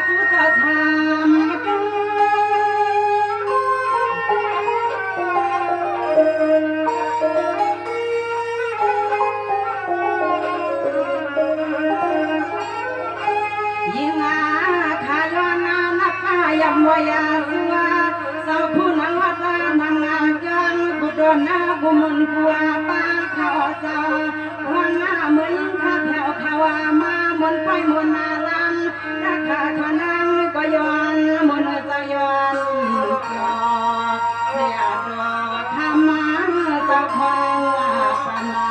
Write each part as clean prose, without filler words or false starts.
สุดจะทำกันยิ่งอาขายอนานักขายมวยาสัวสาวผู้นังวัดนางอาจังกุดนากุมุนกัวปาเขาสาววันหน้าเหมือนข้าแถวขาวามามนไปมนนาลังราคาขนังก็ย้อนมนจะย้อนจอเสียดอกขมาจะคองปนา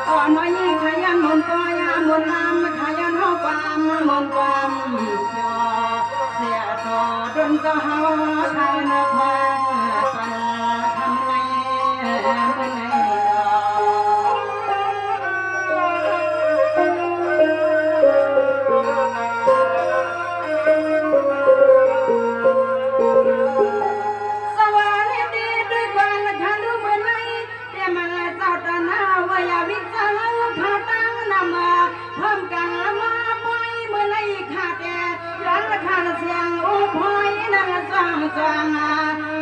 ต่อน้อยขยันมนปอยามนลำขยันห้องความมนความจอเสียดอกดนจะเฮาขานครปันทำไงเมื่อไงเสียงโอ้พอยนั่งสางสาง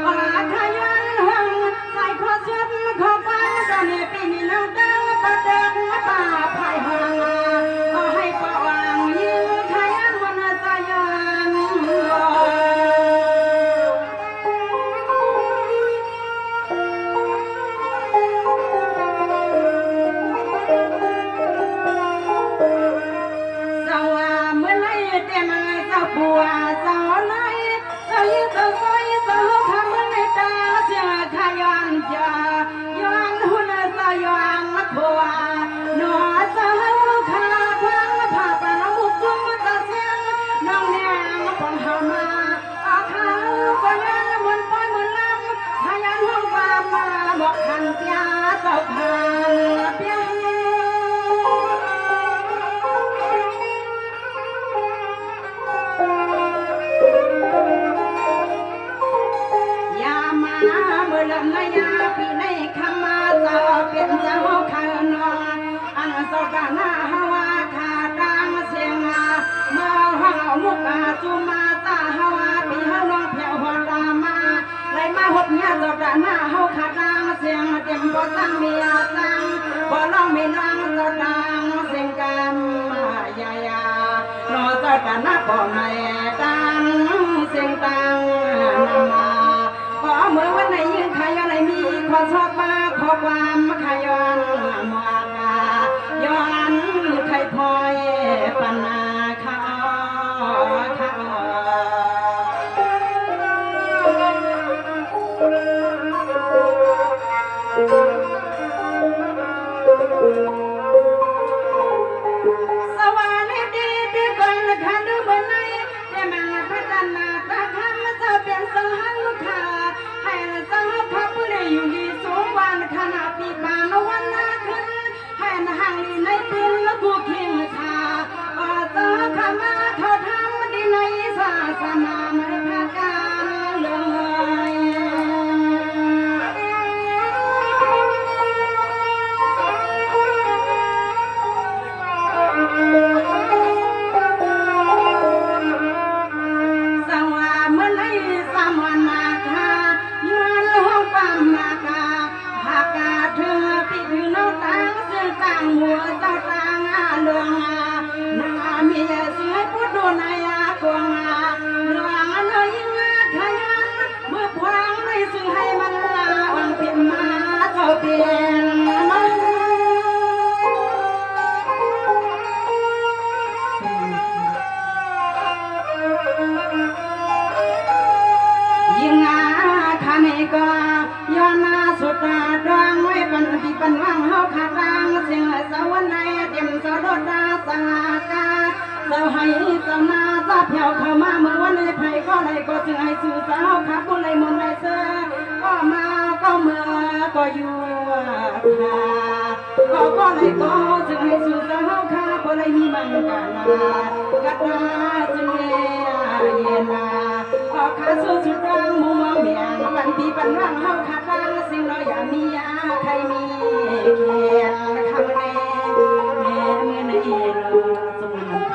อาขยันห้องใส่ข้อสุดข้อฟังตอนนี้ปีนี้น้ำตาประดักป่าพายห่างให้ปะวางยิ่งขยันวันสายันสาวเมื่อไรเต็มสาวบัวสาวไหนสาวยิ่งสาวสวยสาวคำในตาเสียงขยันจ่าย้อนหุ่นสาวย้อนผัวหนอสาวขาคว้างผ่าปานมุกจุ่มตาเสียงน้องแนงปองหามาอาขาวปะยันมันปอยมันลำขยันห้องฟ้ามาบอกขันเปียสาวขันเปียเมื่อลำนายาปีในคำมาเจ้าเป็นเจ้าขานอันสกาหน้าฮาวาขาดังเสียงเมื่อห้าวมุกจุมาตาฮาวาปีฮาลองแผ่วหัวตามาเลยมาหดเนี้ยสกาหน้าฮาวขาดังเสียงเต็มบ่ตั้งมีตั้งบ่ลองมีนางสดังเสียงกำยายาโนสกาหน้าบ่ไม่ดังเสียงตังนามาเมื่อวันไหนยืนขายอะไรมีขอชอบมาขอความขย้อนมากาย้อนไข่พลอยปนาข้าข้าสวรรค์ดีดีก่อนขันดูบนไหนแต่มาพัฒนาตาคำจะเป็นสหังขาให้สาวพับผู้ใดอยู่ดีสูงวันขณะปีบางวันนาขึ้นให้ห่างลีในปินและผู้เคียงขาสาวขมาเขาทำดีในศาสนาไม่พาการเลยหัวเจ้าตางาเลืองนาเมียเสียพุทธนายากวงเลืองเลยงาขยันเมื่อพวางในซึ่งให้มันลาวังเพียงมาเจ้าเปลี่ยนมันยิ่งอาขาในก็ย้อนนาสุดาดวงไว้ปันที่ปันว่างเฮาขาดดังเสียงสาวในเต็มสะดดาสังกาเจ้าให้เจ้านาจะเพียวเข้ามาเมื่อวันในไผ่ก็ได้ก็จึงให้สื่อสาวขับบุญเลยมนในเสือก็มาก็เมื่อก็อยู่ก็เลยก็จึงให้สื่อสาวขับบุญเลยมีมันกันกัดนาจึงเย็นก็ขาสู้สุดรังมุมเมียงปันปีปันร่างเฮาขาดดังสิ่งเราอย่ามียาใครมีเขียนคำในเมื่อในเอโลสมน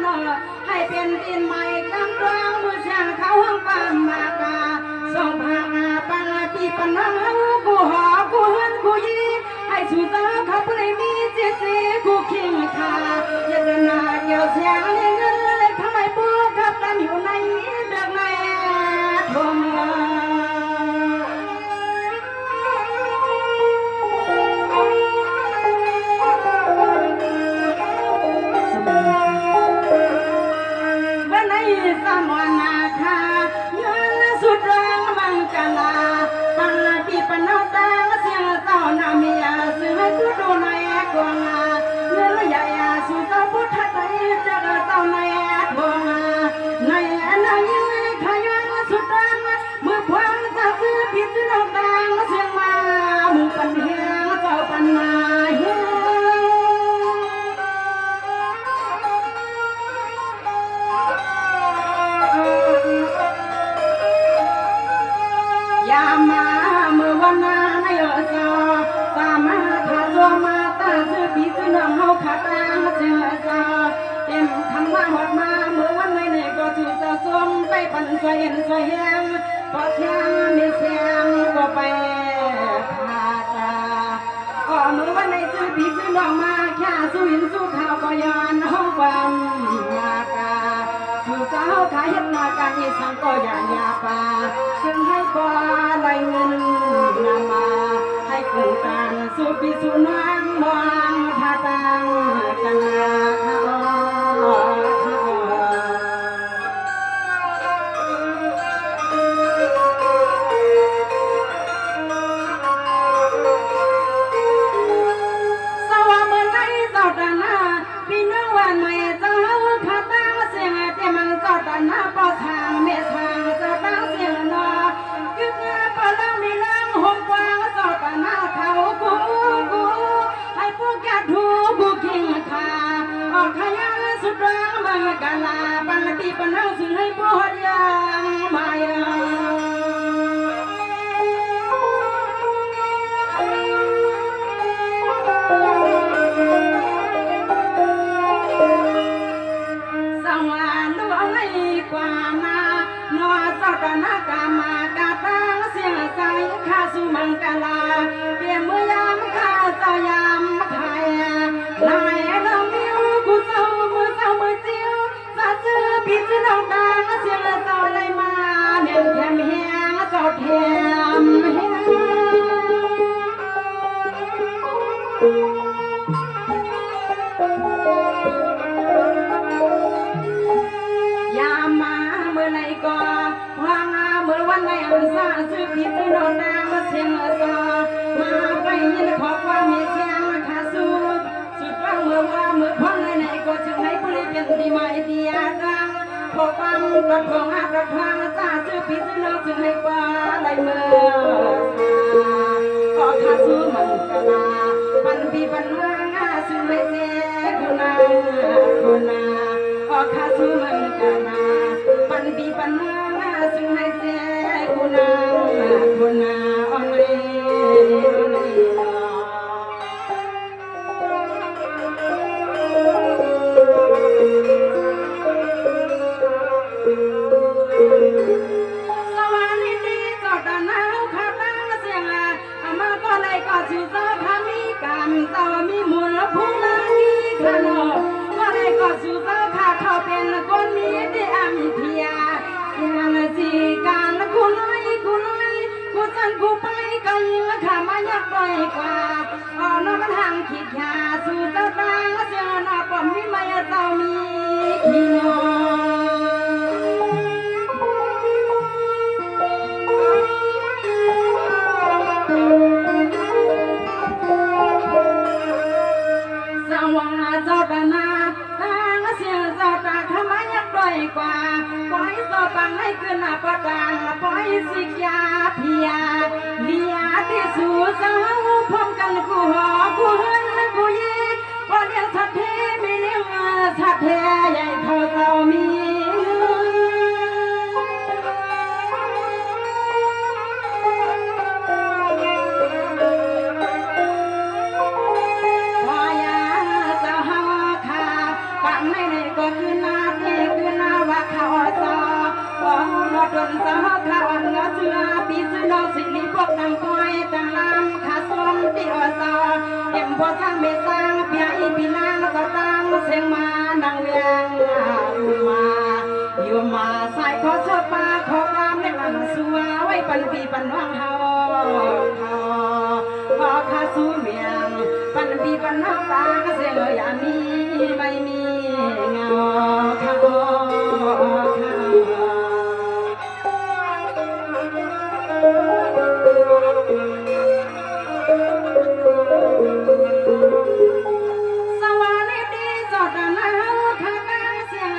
นอให้เป็นดินใหม่กำลังมือช่างเขาห้องปามมากาส่งพาปังปีปันนังกูหอกูเฮินกูยีให้สู่เจ้าเขาเปลมีเจสีกูคิงคาอย่าเดินหน้าเกี่ยวเสียงเงินเลยทำไมบัวกับกันอยู่ในเดือกในทงสมนาคาเงินสุดแรงมังกลาปังปีปนเอาตาเสียงเจ้านามียเสือกูดูในกวงเงินใหญ่สุดเจ้าพุทธไตรจะเจ้าในทงในยังขยันสุดแรงมือพวงจะซื้อพิษนกตาเสียงมามือปันเฮียเจ้าปันมาเฮียามาเมื่อวันนั้นยอซอสามาทาจัวมาตาซื้อปีซื้อน้ำเฮาขาตาเสือซอเต็มคำว่าหอดมาเมื่อวันไหนก็ถือเจ้าสวมไปปั่นสวยเห็นสวยแหงพอเสียงมีเสียงก็ไปพาตาก็เมื่อวันไหนซื้อปีซื้อน้องมาแค่สู้หินสู้ข่าวก็ย้อนห้องความมากาสู่สาวขายเห็ดมาการอีสังก็อย่างยาป่าซึ่งให้กว่าไหลเงินนำมาให้เกิดการสู้ปีสู้น้องมองท่าตังกันสวาเมื่อไหร่เจ้าตาหน้าพี่น้องวันใหม่เจ้าข้าตาเสียงเต็มเจ้าตาหน้าปอทางเมทางเจ้าตาเสียงนอคึกปะลังมีลังหงกวางเจ้าตาหน้าเขากูให้พวกแกถูกูคิงคาออกขยันสุดแรงมังกาลาปังปีปันเอาสึงให้ปวดยังมาสวรรค์ลวงให้กว่านาโนเจ้าตานากามากาตังเสียงใสข้าสุมังกาลาเปี่ยมมือยามข้าเจ้ายามไข่นายน้องมิวกูเจ้ามือจิ้วจะซื้อปีซื้อน้องตาเสียงเจ้าเลยมาเนียนแถมเฮียเจ้าแถมเฮียามาเมื่อไรก็วางเมื่อวันไหนอันซาซื้อผิดซื้อโดนน้ำมาเสียงซอมาไปยินขอความมีเสียงขาสุดว่างเมื่อพ้องไหนก็จึงให้ผู้เรียนดีไม่ดีดังพอฟังกระทงกระทางซาซื้อผิดซื้อน้องจึงให้ว่าไรเมื่อก็ขาสุมันกะลาปันปีปันว่างซึ่งไม่เสียกุณาก็ขาสุมันกะลาปันปีปันว่างซึ่งให้เสียกุณาอ่อนเลยสวัสดีเจ้าตาหน้าข้าตั้งเสียงมาก็เลยก็ชื่อเจ้าพามีกันเจ้ามีมูลพุ่งนาดีขนมก็เลยก็ชื่อเจ้าข้าเขาเป็นคนมีดีอัมเพียเสียงสีการกูน้อยกูจันกูไปก็ยิ่งข้ามาอยากไปกว่าอ๋อน้องมันห่างขีดยาสู่เจ้าตั้งเสียงน่ะป้อมมีไม่เจ้ามีขี้นอสว่าเจ้าตาหน้าตั้งเสียงเจ้าตาขมายักด้อยกว่าปล่อยเจ้าปังให้ขึ้นหน้าประดังปล่อยสิกยาเพียเลียที่สู่เจ้าพร้อมกันกูหอกูเฮินกูยีพอเลี้ยงสัตว์เทไม่เลี้ยงสัตว์เทใหญ่เท่าเจ้ามีพอยาเจ้าหาคาปังใน ก็คือนาทีคือนาว่าเขาซอว่าเราโดนสาวเขาอันละเสือปีซื้อน้องสิริพวกนางก้อยต่างลำขาส้มที่อซอเอ็มพอสร้างไม่สร้างเปียอีปีนางสาวตังเสียงมานางเวียงอยู่มาใส่ขอชอบปาขอความในหลังสัวไว้ปันปีปันว่างเฮาพอข้าสู้เมียงปันปีปันน้ำตาเสียงอย่ามีไม่มีเงาข้าสวัสดีจอดนะข้าตั้งเสียง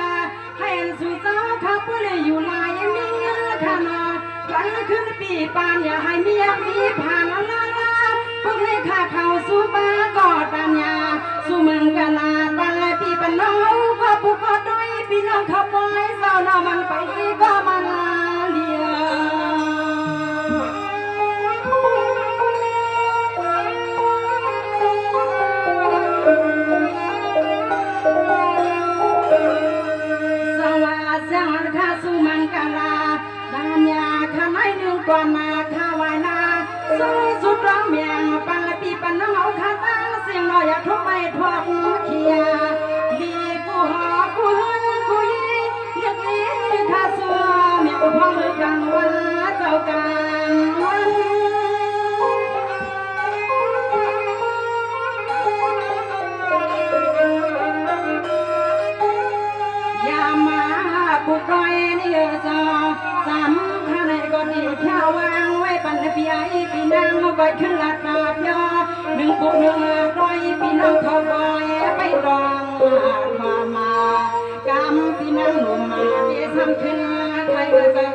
ให้สู่เจ้าข้าผู้เลยอยู่ลายมีเงินข้านอวันขึ้นปีปานอย่าให้เมียมีผ่านละพวกนี้ข้าเข้าสู่บ้านกอดปัญญาสู่เมืองกาลาปันและพี่ปันน้องก็ผู้ก็ด้วยพี่น้องเขาปล่อยเศร้าเรามันไปสิก็มันเลียสวัสดีข้าสู่เมืองกาลาดานยาข้าไหนหนึ่งก่อนมาข้าวายนาสุดร้องเมียงปันละปีปันน้องเอาข้าตั้งเสียงน้อยอย่าทุบไปทวงเขียลีกูหอกูหืนกูยีเรียกลีข้าสัวเมียงพ่อมือกันวันเจ้ากันวันอย่ามากูก้อยนี่จอสำคัญในก่อนที่เที่ยววางไว้ปันปีไอปีนางใบขึ้นลาดนาบยอหนึ่งปุกหนึ่งร้อยปีนางเขาบอยไปรองมากำปีนางหนุ่มมาเดี๋ยวทำขึ้นใครก็จะ